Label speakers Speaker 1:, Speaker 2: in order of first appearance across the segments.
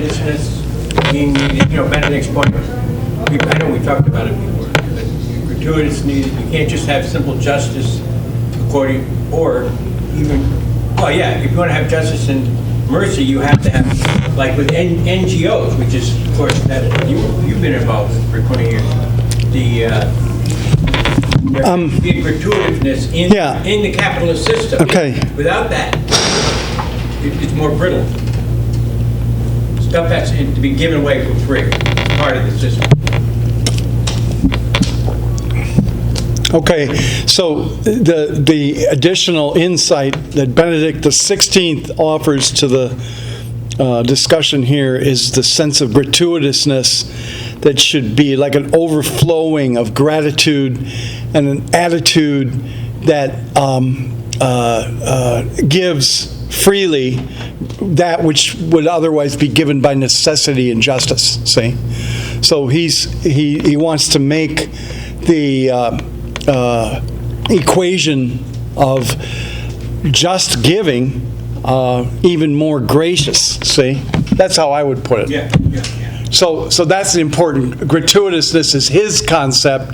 Speaker 1: gratuitousness being needed, Benedict's point, I know we talked about it before, but gratuitous needed, you can't just have simple justice or even, well, yeah, if you want to have justice and mercy, you have to have, like with NGOs, which is, of course, that you've been involved with for 20 years, there has to be a gratuitousness in the capitalist system.
Speaker 2: Okay.
Speaker 1: Without that, it's more brittle. Stuff that's to be given away for free, part of the system.
Speaker 2: Okay, so the additional insight that Benedict XVI offers to the discussion here is the sense of gratuitousness that should be like an overflowing of gratitude and an attitude that gives freely that which would otherwise be given by necessity and justice. See, so he wants to make the equation of just giving even more gracious. See, that's how I would put it.
Speaker 1: Yeah.
Speaker 2: So that's important. Gratuitousness is his concept,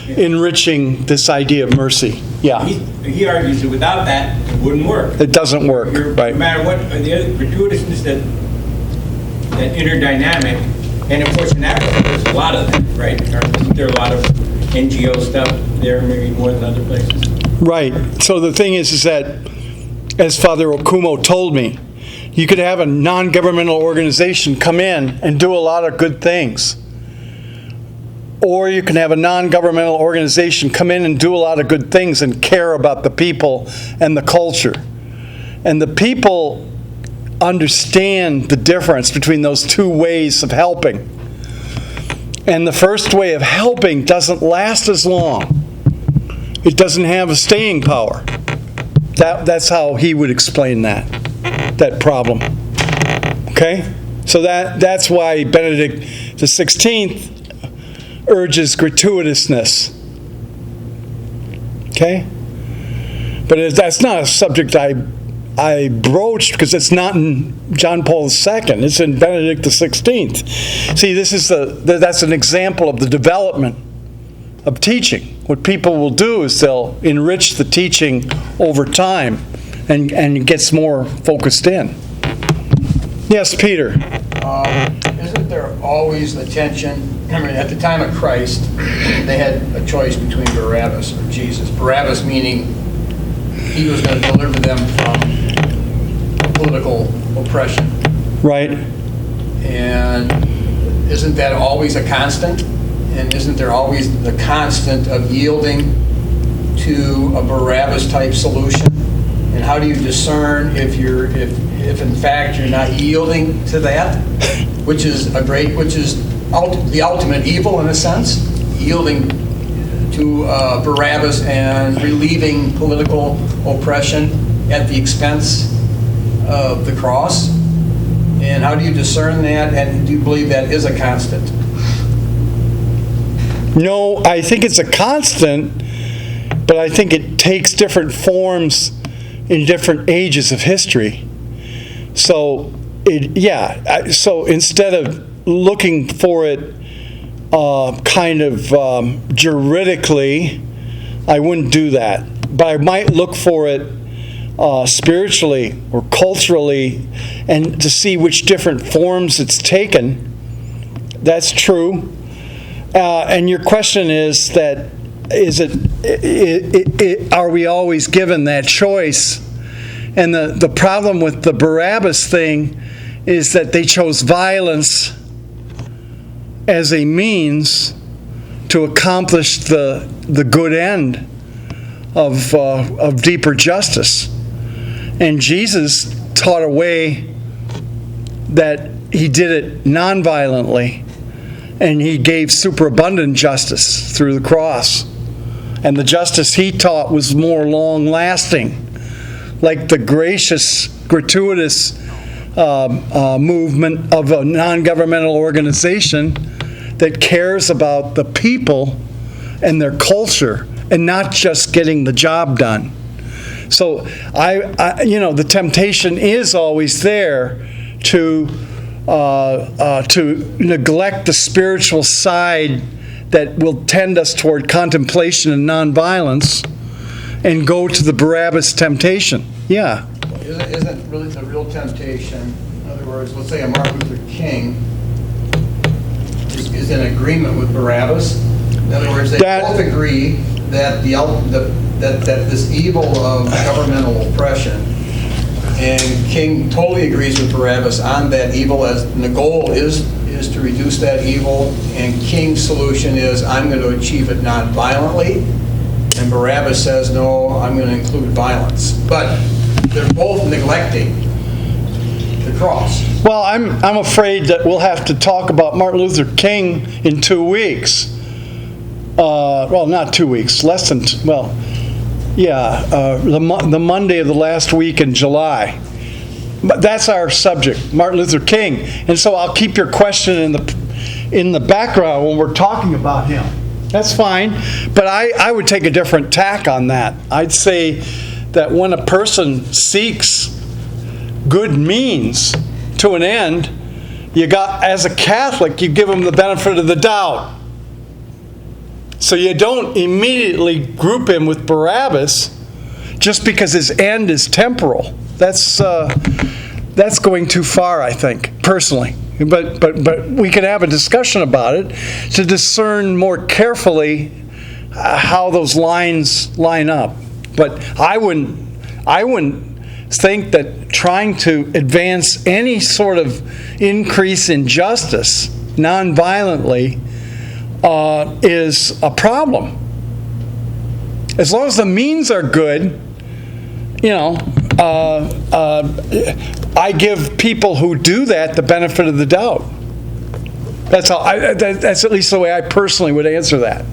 Speaker 2: enriching this idea of mercy. Yeah.
Speaker 1: He argues that without that, it wouldn't work.
Speaker 2: It doesn't work, right?
Speaker 1: No matter what, the other gratuitousness, that inner dynamic, and of course in Africa there's a lot of that, right? Isn't there a lot of NGO stuff there, maybe more than other places?
Speaker 2: Right. So the thing is that, as Father Okumo told me, you could have a non-governmental organization come in and do a lot of good things. Or you can have a non-governmental organization come in and do a lot of good things and care about the people and the culture. And the people understand the difference between those two ways of helping. And the first way of helping doesn't last as long. It doesn't have a staying power. That's how he would explain that problem. Okay? So that's why Benedict XVI urges gratuitousness. Okay? But that's not a subject I broached because it's not in John Paul II. It's in Benedict XVI. See, that's an example of the development of teaching. What people will do is they'll enrich the teaching over time and it gets more focused in. Yes, Peter.
Speaker 3: Isn't there always the tension? I mean, at the time of Christ, they had a choice between Barabbas or Jesus. Barabbas meaning he was going to deliver them from political oppression.
Speaker 2: Right.
Speaker 3: And isn't that always a constant? And isn't there always the constant of yielding to a Barabbas-type solution? And how do you discern if in fact you're not yielding to that, which is the ultimate evil in a sense, yielding to Barabbas and relieving political oppression at the expense of the cross? And how do you discern that? And do you believe that is a constant?
Speaker 2: No, I think it's a constant, but I think it takes different forms in different ages of history. So, so instead of looking for it kind of juridically, I wouldn't do that. But I might look for it spiritually or culturally and to see which different forms it's taken. That's true. And your question is that, are we always given that choice? And the problem with the Barabbas thing is that they chose violence as a means to accomplish the good end of deeper justice. And Jesus taught a way that he did it non-violently, and he gave superabundant justice through the cross. And the justice he taught was more long-lasting, like the gracious, gratuitous movement of a non-governmental organization that cares about the people and their culture and not just getting the job done. So, the temptation is always there to to neglect the spiritual side that will tend us toward contemplation and nonviolence and go to the Barabbas temptation. Yeah.
Speaker 3: Isn't really the real temptation, in other words, let's say a Martin Luther King is in agreement with Barabbas. In other words, they both agree that that this evil of governmental oppression, and King totally agrees with Barabbas on that evil, and the goal is to reduce that evil, and King's solution is, I'm going to achieve it non-violently, and Barabbas says, no, I'm going to include violence. But they're both neglecting the cross.
Speaker 2: Well, I'm afraid that we'll have to talk about Martin Luther King in 2 weeks. Well, not 2 weeks, less than, the Monday of the last week in July. But that's our subject, Martin Luther King. And so I'll keep your question in the background when we're talking about him. That's fine. But I would take a different tack on that. I'd say that when a person seeks good means to an end, as a Catholic, you give them the benefit of the doubt. So you don't immediately group him with Barabbas just because his end is temporal. That's going too far, I think, personally. But we can have a discussion about it to discern more carefully how those lines line up. But I wouldn't think that trying to advance any sort of increase in justice nonviolently is a problem. As long as the means are good, I give people who do that the benefit of the doubt. That's at least the way I personally would answer that.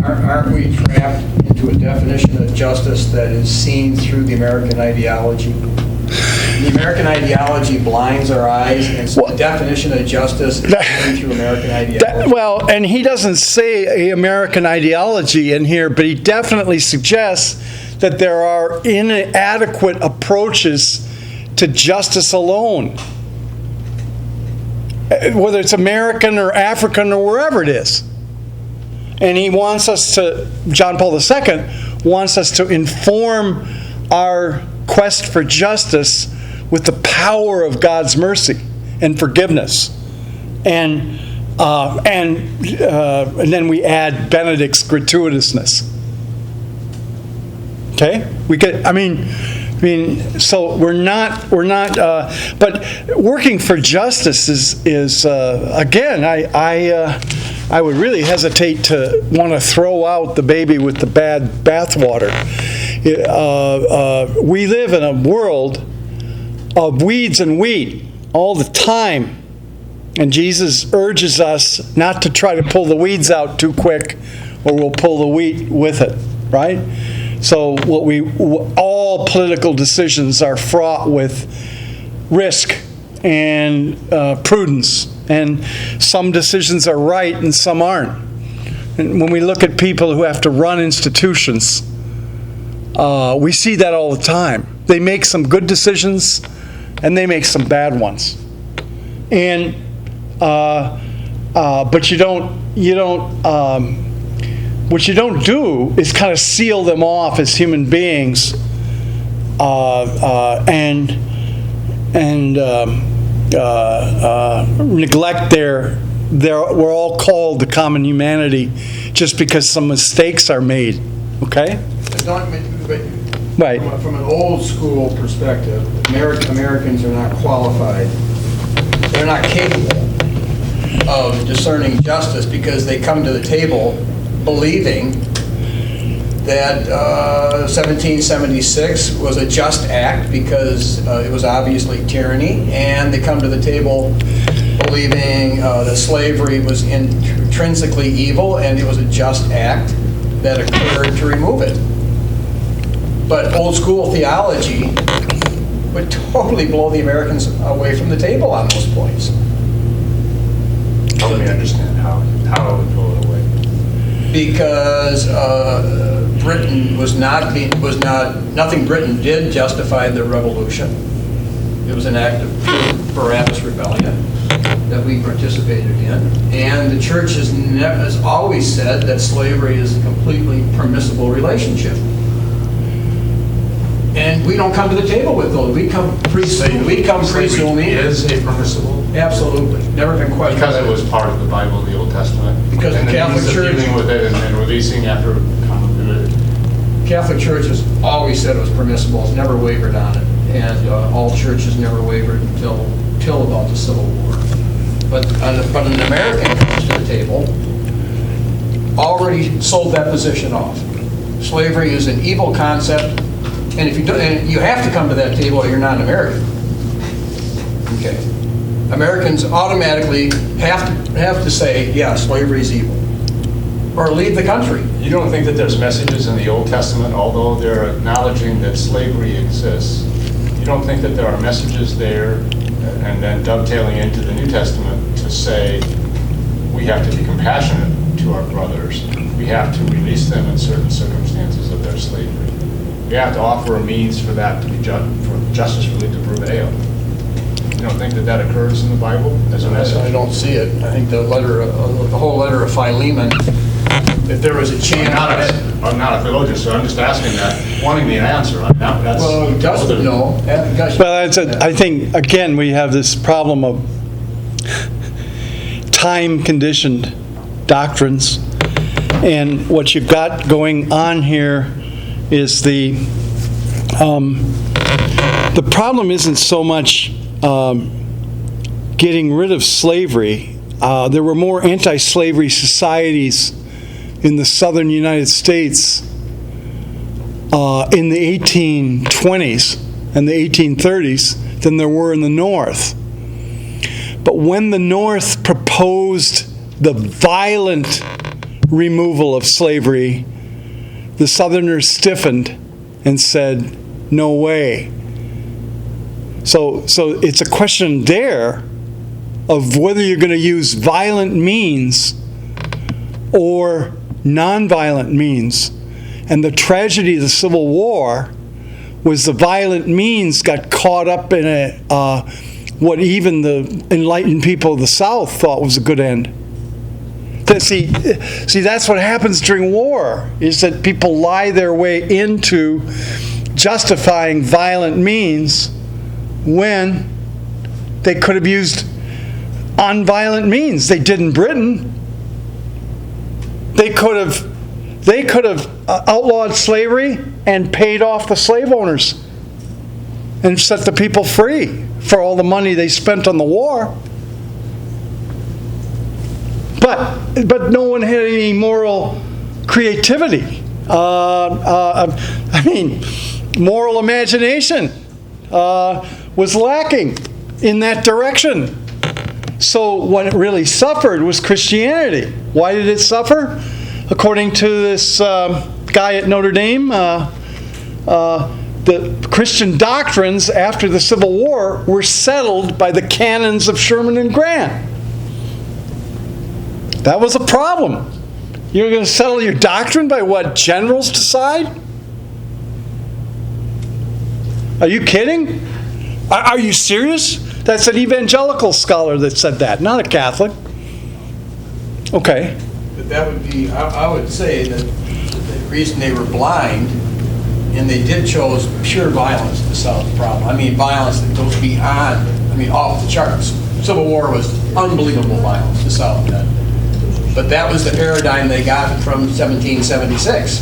Speaker 3: Aren't we trapped into a definition of justice that is seen through the American ideology? The American ideology blinds our eyes, and so the definition of justice is seen through American ideology.
Speaker 2: And he doesn't say American ideology in here, but he definitely suggests that there are inadequate approaches to justice alone, whether it's American or African or wherever it is. And he wants us to, John Paul II wants us to inform our quest for justice with the power of God's mercy and forgiveness. And then we add Benedict's gratuitousness. Okay? So we're not, but working for justice is again, I would really hesitate to want to throw out the baby with the bad bathwater. We live in a world of weeds and wheat all the time, and Jesus urges us not to try to pull the weeds out too quick, or we'll pull the wheat with it, right? So all political decisions are fraught with risk and prudence, and some decisions are right and some aren't. And when we look at people who have to run institutions, we see that all the time. They make some good decisions and they make some bad ones. And but what you don't do is kind of seal them off as human beings and neglect we're all called to common humanity just because some mistakes are made. Okay? Right.
Speaker 3: From an old school perspective, Americans are not qualified. They're not capable of discerning justice because they come to the table believing that 1776 was a just act because it was obviously tyranny, and they come to the table believing that slavery was intrinsically evil and it was a just act that occurred to remove it. But old school theology would totally blow the Americans away from the table on those points.
Speaker 4: Help me understand how it would blow it away.
Speaker 3: Because Britain nothing Britain did justify the revolution. It was an act of Barabbas rebellion that we participated in. And the church has always said that slavery is a completely permissible relationship. And we don't come to the table with those. We come presuming.
Speaker 4: Is a permissible?
Speaker 3: Absolutely. Never been questioned.
Speaker 4: Because it was part of the Bible, the Old Testament.
Speaker 3: Because
Speaker 4: and
Speaker 3: the Catholic
Speaker 4: means of
Speaker 3: Church-
Speaker 4: dealing with it and releasing after complicated.
Speaker 3: Catholic Church has always said it was permissible. It's never wavered on it. And all churches never wavered until about the Civil War. But an American comes to the table, already sold that position off. Slavery is an evil concept, and if you do, and you have to come to that table or you're not an American. Okay. Americans automatically have to say, yeah, slavery is evil, or leave the country.
Speaker 4: You don't think that there's messages in the Old Testament, although they're acknowledging that slavery exists, you don't think that there are messages there and then dovetailing into the New Testament to say we have to be compassionate to our brothers. We have to release them in certain circumstances of their slavery. We have to offer a means for that to be for justice really to prevail. You don't think that that occurs in the Bible as a message?
Speaker 3: I don't see it. I think the whole letter of Philemon, if there was a chance.
Speaker 4: I'm not a theologian, so I'm just asking that, wanting the answer.
Speaker 3: Well, Dustin, no.
Speaker 2: Well, I think, again, we have this problem of time-conditioned doctrines. And what you've got going on here is the problem isn't so much getting rid of slavery. There were more anti-slavery societies in the southern United States in the 1820s and the 1830s than there were in the North. But when the North proposed the violent removal of slavery, the Southerners stiffened and said, no way. So it's a question there of whether you're going to use violent means or nonviolent means. And the tragedy of the Civil War was the violent means got caught up in what even the enlightened people of the South thought was a good end. See, that's what happens during war, is that people lie their way into justifying violent means when they could have used nonviolent means. They did in Britain. They could have outlawed slavery and paid off the slave owners and set the people free for all the money they spent on the war. But no one had any moral creativity. Moral imagination was lacking in that direction. So what really suffered was Christianity. Why did it suffer? According to this guy at Notre Dame, the Christian doctrines after the Civil War were settled by the canons of Sherman and Grant. That was a problem. You're going to settle your doctrine by what generals decide? Are you kidding? Are you serious? That's an evangelical scholar that said that, not a Catholic. Okay.
Speaker 3: But that would be, I would say that the reason they were blind, and they did chose pure violence to solve the problem. I mean, violence that goes beyond, off the charts. Civil War was unbelievable violence to solve that. But that was the paradigm they got from 1776.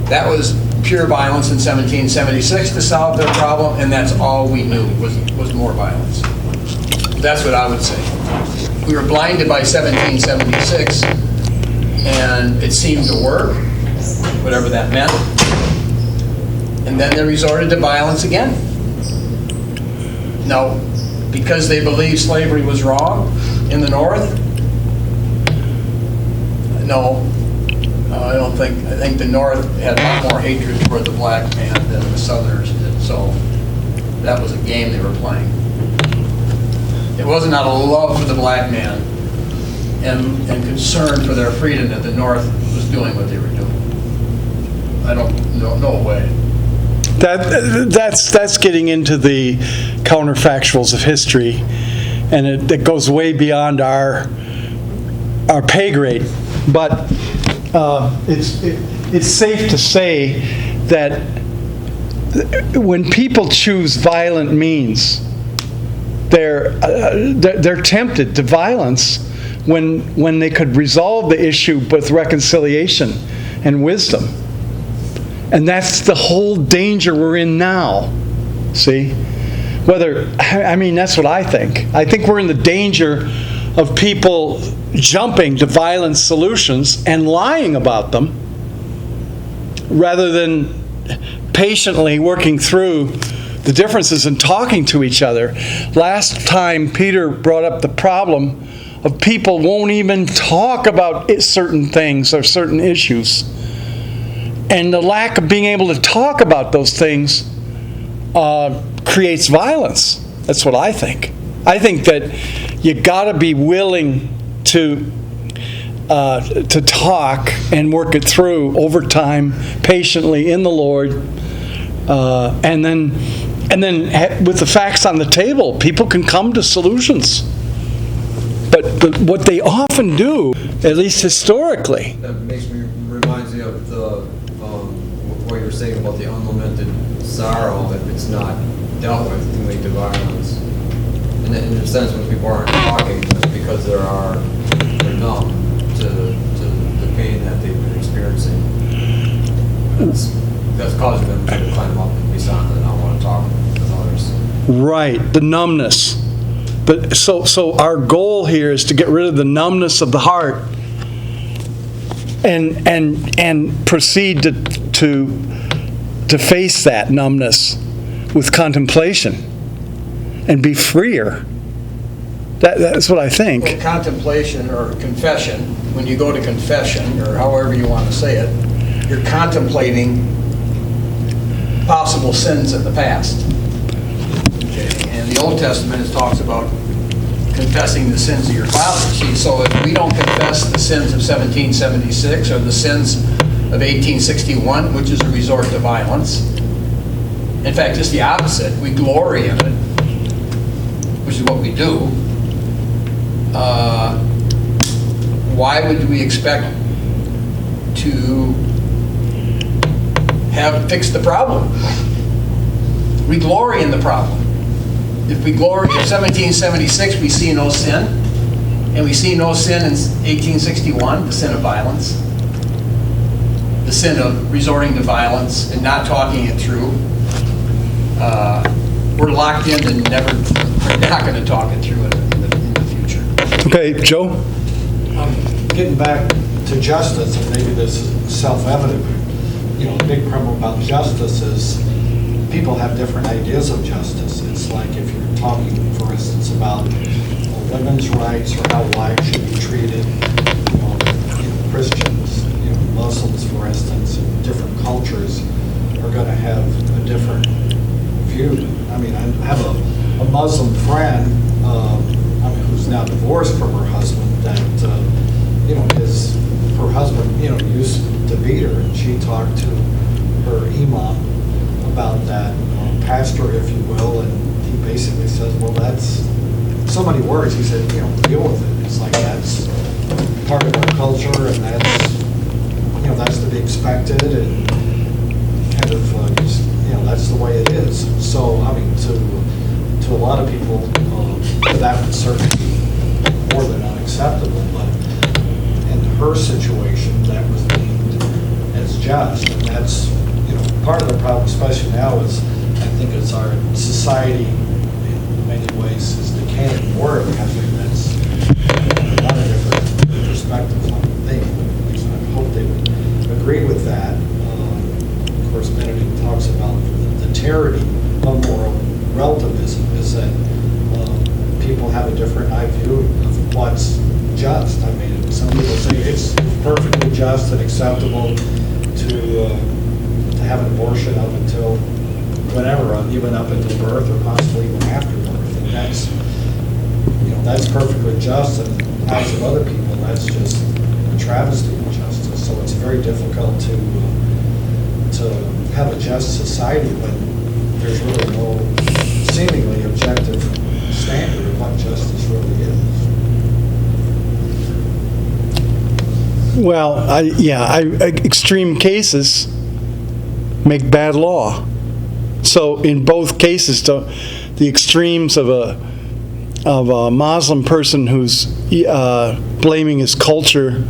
Speaker 3: That was pure violence in 1776 to solve their problem, and that's all we knew was more violence. That's what I would say. We were blinded by 1776, and it seemed to work, whatever that meant. And then they resorted to violence again. Now, because they believed slavery was wrong in the North, no, I don't think. I think the North had a lot more hatred toward the black man than the Southerners did. So that was a game they were playing. It wasn't out of love for the black man and concern for their freedom that the North was doing what they were doing. I don't, no way.
Speaker 2: That's getting into the counterfactuals of history, and it goes way beyond our pay grade. But it's safe to say that when people choose violent means, they're tempted to violence when they could resolve the issue with reconciliation and wisdom. And that's the whole danger we're in now. See? That's what I think. I think we're in the danger of people jumping to violent solutions and lying about them rather than patiently working through the differences and talking to each other. Last time Peter brought up the problem of people won't even talk about certain things or certain issues. And the lack of being able to talk about those things creates violence. That's what I think. I think that you got to be willing to talk and work it through over time, patiently in the Lord, and then with the facts on the table, people can come to solutions. But what they often do, at least historically,
Speaker 5: That reminds me of what you're saying about the unlamented sorrow if it's not dealt with can lead to violence. And in a sense, when people aren't talking, it's because they're numb to the pain that they've been experiencing. That's causing them to climb up and be silent and not want to talk with others.
Speaker 2: right, the numbness. But so our goal here is to get rid of the numbness of the heart and proceed to face that numbness with contemplation and be freer. That's what I think.
Speaker 3: Well, contemplation or confession, when you go to confession, or however you want to say it, you're contemplating possible sins in the past. Okay? And the Old Testament talks about confessing the sins of your fathers. See, so if we don't confess the sins of 1776 or the sins of 1861, which is a resort to violence, in fact, just the opposite, we glory in it, which is what we do, why would we expect to have fixed the problem? We glory in the problem. If we glory in 1776, we see no sin, and we see no sin in 1861, the sin of violence, the sin of resorting to violence and not talking it through. We're locked in and we're not going to talk it through in the future.
Speaker 2: Okay, Joe?
Speaker 6: Getting back to justice, and maybe this is self-evident, the big problem about justice is people have different ideas of justice. It's like if you're talking, for instance, about women's rights or how wives should be treated, Christians, Muslims, for instance, in different cultures are going to have a different view. I mean, I have a Muslim friend, who's now divorced from her husband, that, her husband, used to beat her, and she talked to her imam about that, pastor, if you will, and he basically says, well, that's so many words. He said, deal with it. It's like that's part of our culture, and that's to be expected, and kind of just, that's the way it is. So, I mean, to a lot of people, that would certainly be more than unacceptable, but in her situation, that was deemed as just, and that's, part of the problem, especially now, is I think it's our society in many ways is decaying more. I think that's a lot of different perspectives on the thing. At least I hope they would agree with that. Of course, Benedict talks about the tyranny of moral relativism is that people have a different view of what's just. I mean, some people say it's perfectly just and acceptable to have an abortion up until whenever, even up until birth or possibly even after birth. And that's perfectly just, and in the eyes of other people, that's just a travesty of justice. So it's very difficult to to have a just society when there's really no seemingly objective standard of what justice really is.
Speaker 2: Well, extreme cases make bad law. So in both cases, the extremes of a Muslim person who's blaming his culture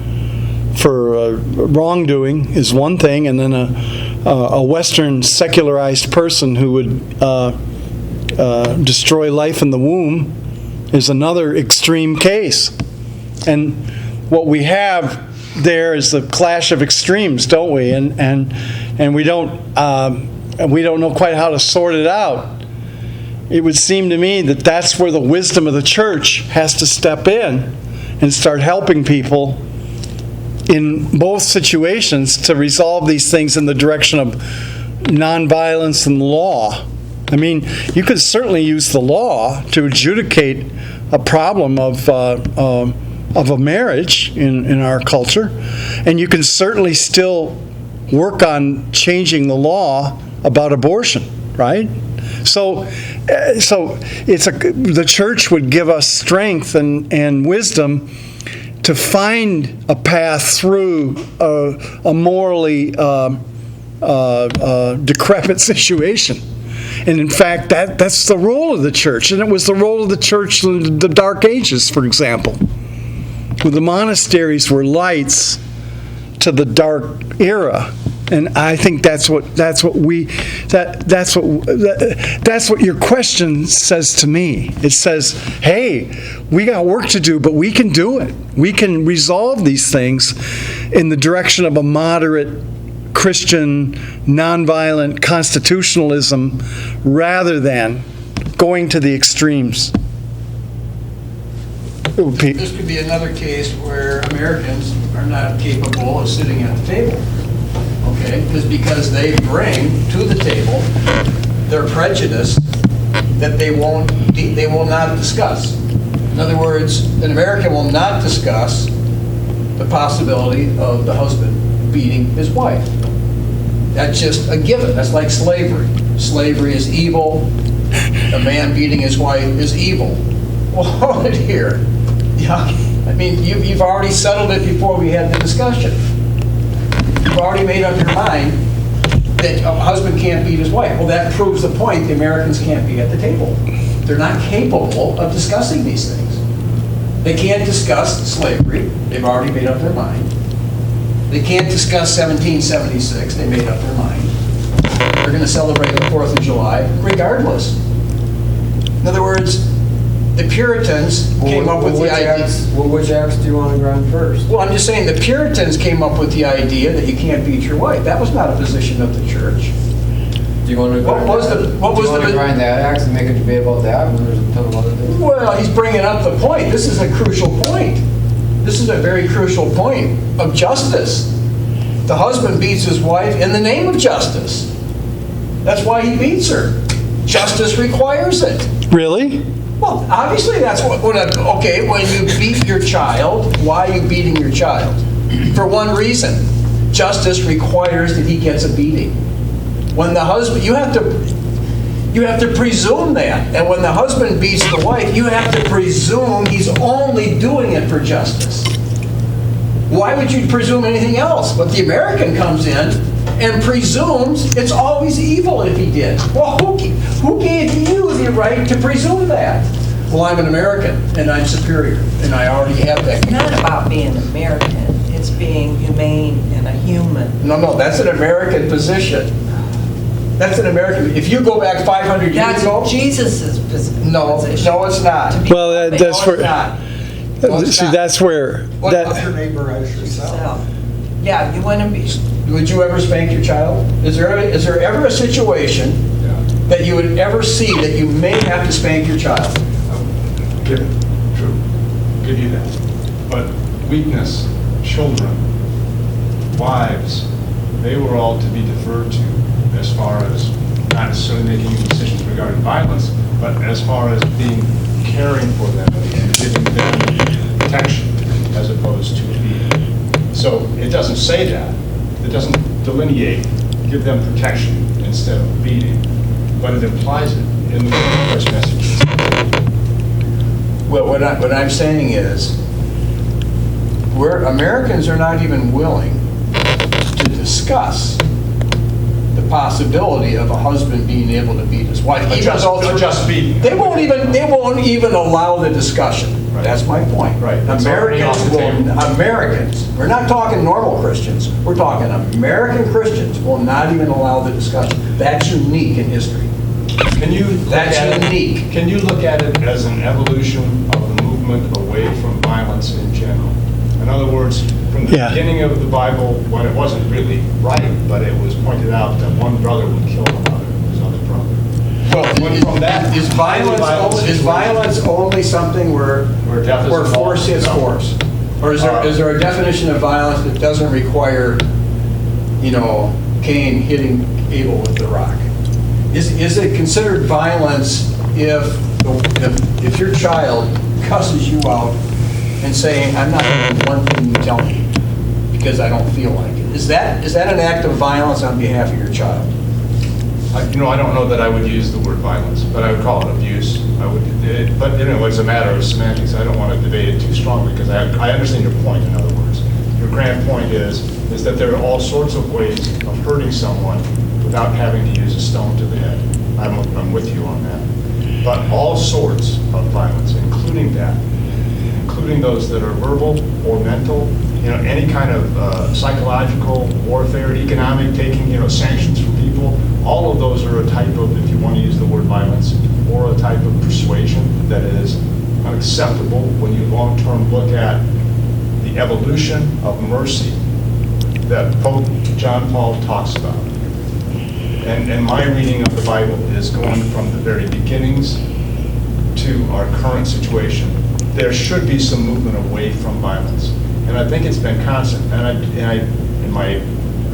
Speaker 2: for wrongdoing is one thing, and then a Western secularized person who would destroy life in the womb is another extreme case. And what we have there is the clash of extremes, don't we? And we don't know quite how to sort it out. It would seem to me that that's where the wisdom of the church has to step in and start helping people in both situations to resolve these things in the direction of nonviolence and law. I mean, you could certainly use the law to adjudicate a problem of a marriage in our culture, and you can certainly still work on changing the law about abortion, right? So the church would give us strength and wisdom to find a path through a morally decrepit situation. And in fact, that's the role of the church. And it was the role of the church in the Dark Ages, for example. Where the monasteries were lights to the dark era. And I think that's what your question says to me. It says, hey, we got work to do, but we can do it. We can resolve these things in the direction of a moderate Christian, nonviolent constitutionalism rather than going to the extremes.
Speaker 3: This could be another case where Americans are not capable of sitting at the table. Okay, because they bring to the table their prejudice that they will not discuss. In other words, an American will not discuss the possibility of the husband beating his wife. That's just a given. That's like slavery. Slavery is evil. A man beating his wife is evil. Well, hold it here. Yeah, I mean, you've already settled it before we had the discussion. You've already made up your mind that a husband can't beat his wife. Well, that proves the point. The Americans can't be at the table. They're not capable of discussing these things. They can't discuss slavery. They've already made up their mind. They can't discuss 1776. They made up their mind. They're going to celebrate the 4th of July regardless. In other words, the Puritans came up with the idea.
Speaker 5: Well, which acts do you want to grind first?
Speaker 3: Well, I'm just saying the Puritans came up with the idea that you can't beat your wife. That was not a position of the church.
Speaker 5: Do you want to grind that axe and make a debate about that when there's a ton of other things?
Speaker 3: Well, he's bringing up the point. This is a crucial point. This is a very crucial point of justice. The husband beats his wife in the name of justice. That's why he beats her. Justice requires it.
Speaker 2: Really?
Speaker 3: Well, obviously that's okay, when you beat your child, why are you beating your child? For one reason. Justice requires that he gets a beating. When the husband, you have to presume that. And when the husband beats the wife, you have to presume he's only doing it for justice. Why would you presume anything else? But the American comes in and presumes it's always evil if he did. Well, who gave you the right to presume that? Well, I'm an American, and I'm superior, and I already have that.
Speaker 7: It's not about being American. It's being humane and a human.
Speaker 3: No, that's an American position. That's an American. If you go back 500 years ago...
Speaker 7: That's Jesus' position.
Speaker 3: No, it's not.
Speaker 2: Well, that's
Speaker 3: No,
Speaker 2: where...
Speaker 3: it's not.
Speaker 2: See, that's where...
Speaker 6: Love your neighbor as yourself.
Speaker 7: Yeah, you want to be...
Speaker 3: Would you ever spank your child? Is there ever a situation that you would ever see that you may have to spank your child?
Speaker 4: True. Give you that. But weakness, children, wives, they were all to be deferred to as far as not necessarily making decisions regarding violence, but as far as caring for them and giving them protection as opposed to beating. So it doesn't say that. It doesn't delineate give them protection instead of beating, but it implies it in the numerous messages.
Speaker 3: Well, what I'm saying is, Americans are not even willing to discuss the possibility of a husband being able to beat his wife. even though
Speaker 4: Just beating.
Speaker 3: They won't even allow the discussion.
Speaker 4: Right.
Speaker 3: That's my point.
Speaker 4: Right. That's already off the table.
Speaker 3: Americans, we're not talking normal Christians, we're talking American Christians will not even allow the discussion. That's unique in history.
Speaker 4: Can you look
Speaker 3: That's
Speaker 4: at
Speaker 3: unique.
Speaker 4: it? Can you look at it as an evolution of the movement away from violence in general? In other words, from the
Speaker 2: Yeah.
Speaker 4: beginning of the Bible, when it wasn't really right, but it was pointed out that one brother would kill his other brother.
Speaker 3: Well,
Speaker 4: from that,
Speaker 3: is violence only something where
Speaker 4: death is involved?
Speaker 3: force hits
Speaker 4: No.
Speaker 3: force? Or is there a definition of violence that doesn't require, Cain hitting Abel with the rock? Is it considered violence if your child cusses you out and saying, I'm not doing one thing you tell me because I don't feel like it? Is that an act of violence on behalf of your child?
Speaker 4: I don't know that I would use the word violence, but I would call it abuse. But it's a matter of semantics. I don't want to debate it too strongly because I understand your point, in other words. Your grand point is that there are all sorts of ways of hurting someone without having to use a stone to the head. I'm with you on that. But all sorts of violence, including those that are verbal or mental, any kind of psychological warfare, economic, taking, sanctions from people, all of those are a type of, if you want to use the word violence, or a type of persuasion that is unacceptable when you long-term look at the evolution of mercy that Pope John Paul talks about. And my reading of the Bible is going from the very beginnings to our current situation. There should be some movement away from violence. And I think it's been constant. And in my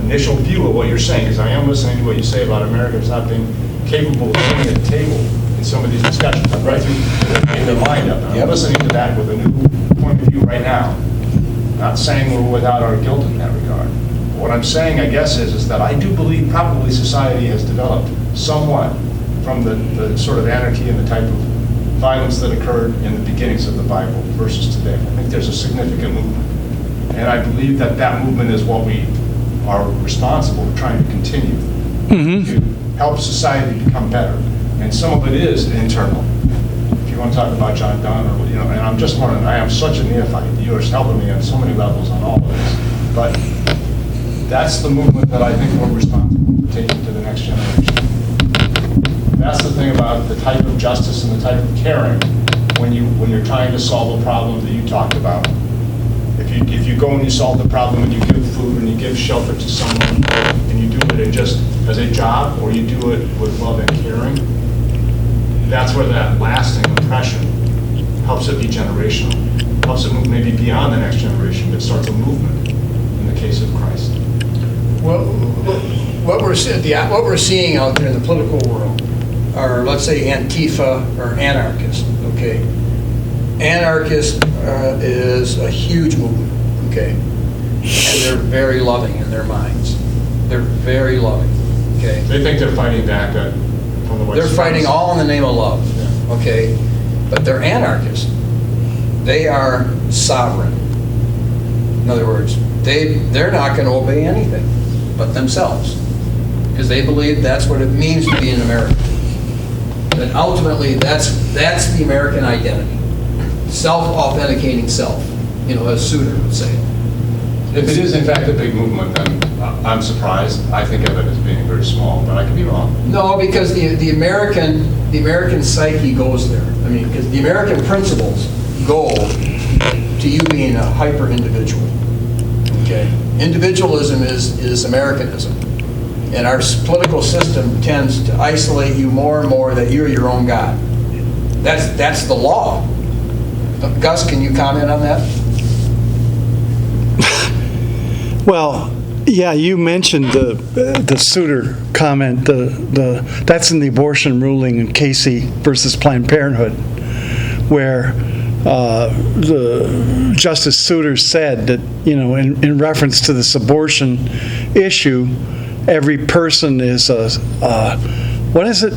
Speaker 4: initial view of what you're saying, because I am listening to what you say about Americans not being capable of sitting at the table in some of these discussions. I'm right through in their mind up. I'm listening to that with a new point of view right now. Not saying we're without our guilt in that regard. What I'm saying, I guess, is that I do believe probably society has developed somewhat from the sort of anarchy and the type of violence that occurred in the beginnings of the Bible versus today. I think there's a significant movement. And I believe that movement is what we are responsible for trying to continue to help society become better. And some of it is internal. If you want to talk about John Donne, or and I'm just learning. I am such a neophyte. You are helping me on so many levels on all of this. But that's the movement that I think we're responsible for taking to the next generation. That's the thing about the type of justice and the type of caring when you're trying to solve a problem that you talked about. If you go and you solve the problem and you give food and you give shelter to someone and you do it just as a job or you do it with love and caring, that's where that lasting impression helps it be generational, helps it move maybe beyond the next generation. It starts a movement in the case of Christ.
Speaker 3: Well, what we're seeing out there in the political world are, let's say, Antifa or anarchists, okay? Anarchist is a huge movement, okay? And they're very loving in their minds. They're very loving, okay?
Speaker 4: They think they're fighting back from the white
Speaker 3: They're fighting
Speaker 4: supremacists.
Speaker 3: all in the name of love, okay? But they're anarchists. They are sovereign. In other words, they're not going to obey anything but themselves, because they believe that's what it means to be an American. That ultimately, that's the American identity. Self-authenticating self, as Souter would say.
Speaker 4: If it is in fact a big movement, then I'm surprised. I think of it as being very small, but I could be wrong.
Speaker 3: No, because the American psyche goes there. I mean, because the American principles go to you being a hyper individual. Okay, individualism is Americanism, and our political system tends to isolate you more and more that you're your own God. That's the law. Gus, can you comment on that?
Speaker 2: Well, yeah, you mentioned the Souter comment. That's in the abortion ruling in Casey versus Planned Parenthood, where the Justice Souter said that in reference to this abortion issue, every person is a, what is it?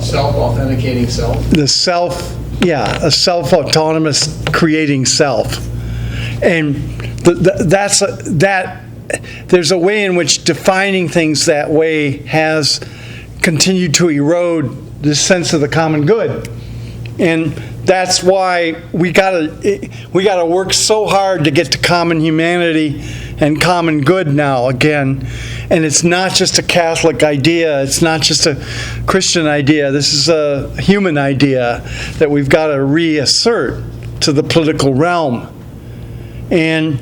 Speaker 3: Self-authenticating self.
Speaker 2: The self, yeah, a self-autonomous creating self. And there's a way in which defining things that way has continued to erode the sense of the common good. And that's why we gotta work so hard to get to common humanity and common good now again. And it's not just a Catholic idea, it's not just a Christian idea, this is a human idea that we've got to reassert to the political realm. And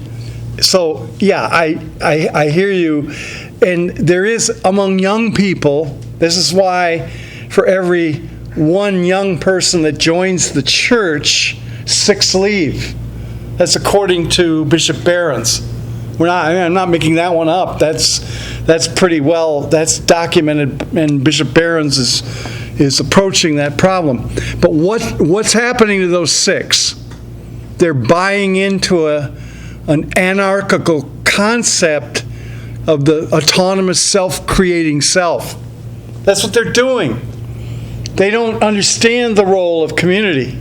Speaker 2: so, yeah, I hear you. And there is among young people, this is why for every one young person that joins the church, 6 leave. That's according to Bishop Barron's. I'm not making that one up. That's pretty well, that's documented, and Bishop Barron's is approaching that problem. But what's happening to those 6? They're buying into an anarchical concept of the autonomous self-creating self. That's what they're doing. They don't understand the role of community.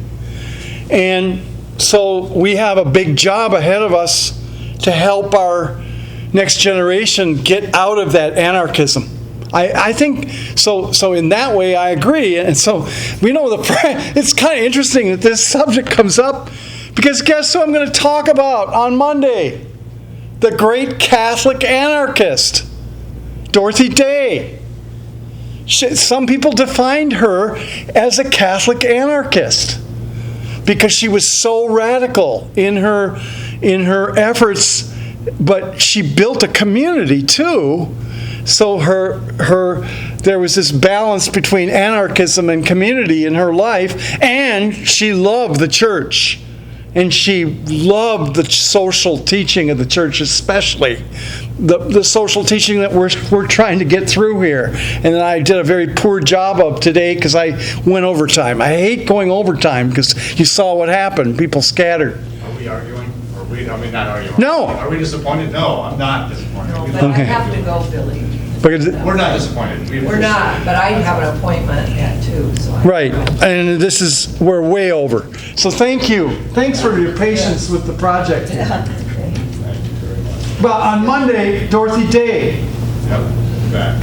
Speaker 2: And so we have a big job ahead of us to help our next generation get out of that anarchism. I think, so in that way I agree. And so, it's kind of interesting that this subject comes up, because guess who I'm going to talk about on Monday? The great Catholic anarchist, Dorothy Day. Some people defined her as a Catholic anarchist because she was so radical in her efforts, but she built a community too. So there was this balance between anarchism and community in her life, and she loved the church. And she loved the social teaching of the church, especially the social teaching that we're trying to get through here. And that I did a very poor job of today because I went overtime. I hate going overtime because you saw what happened. People scattered.
Speaker 4: Are we arguing? Not arguing.
Speaker 2: No.
Speaker 4: Are we disappointed? No, I'm not disappointed.
Speaker 7: No, but I have to go, Billy.
Speaker 4: We're not disappointed.
Speaker 7: We're not, but I have an appointment at 2, so.
Speaker 2: Right, and we're way over. So thank you. Thanks for your patience with the project. Well, on Monday, Dorothy Day.
Speaker 4: Yep, back.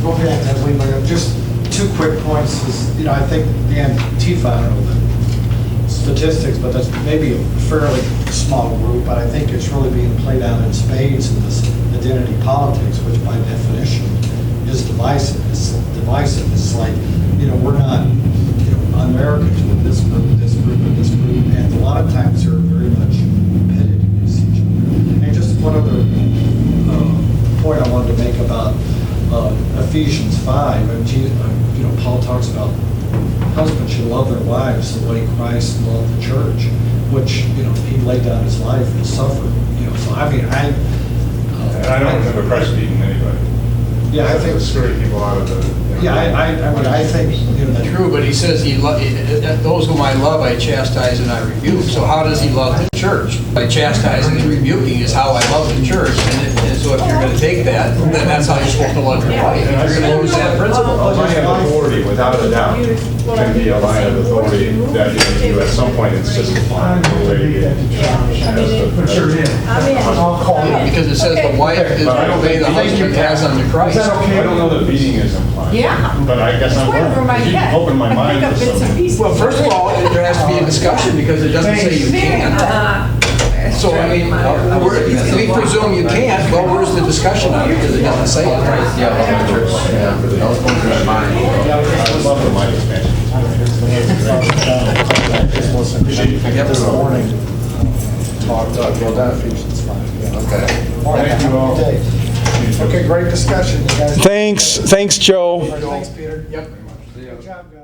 Speaker 6: Okay, just 2 quick points. I think the Antifa, I don't know the statistics, but that's maybe a fairly small group, but I think it's really being played out in spades in this identity politics, which by definition is divisive. It's like, we're not, Americans with this group, and this group, and a lot of times they're very much pitted against each other. And just one other point I wanted to make about Ephesians 5, and Paul talks about husbands should love their wives the way Christ loved the church, which, he laid down his life and suffered. So
Speaker 4: And I don't remember Christ beating anybody.
Speaker 6: Yeah, I think.
Speaker 4: Screwing people out of the.
Speaker 6: Yeah, I think, that.
Speaker 3: True, but he says those whom I love, I chastise and I rebuke. So how does he love the church? By chastising and rebuking is how I love the church. And so if you're going to take that, then that's how you're supposed to love your wife. If you're going to lose that principle.
Speaker 4: A line of authority, without a doubt, can be a line of authority that you at some point insist upon.
Speaker 3: Because it says the wife is to obey the husband as unto Christ.
Speaker 4: I don't know that beating is implied.
Speaker 8: Yeah.
Speaker 4: But I guess I'm
Speaker 8: Whatever my
Speaker 4: learning.
Speaker 8: head.
Speaker 4: You open my mind
Speaker 8: I
Speaker 4: to
Speaker 8: pick up bits and
Speaker 4: something.
Speaker 8: pieces.
Speaker 3: Well, first of all, there has to be a discussion because it doesn't say you can't. So, I mean, if we presume you can't, well, where's the discussion on it? Because it doesn't say it.
Speaker 5: Yeah, that was going through my mind.
Speaker 4: I love the mind expansion.
Speaker 6: This morning, talked about Ephesians 5. Yeah.
Speaker 5: Okay.
Speaker 4: Thank you all.
Speaker 6: Okay, great discussion, you guys.
Speaker 2: Thanks, Joe.
Speaker 6: Thanks, Peter.
Speaker 3: Yep.
Speaker 6: Good job, guys.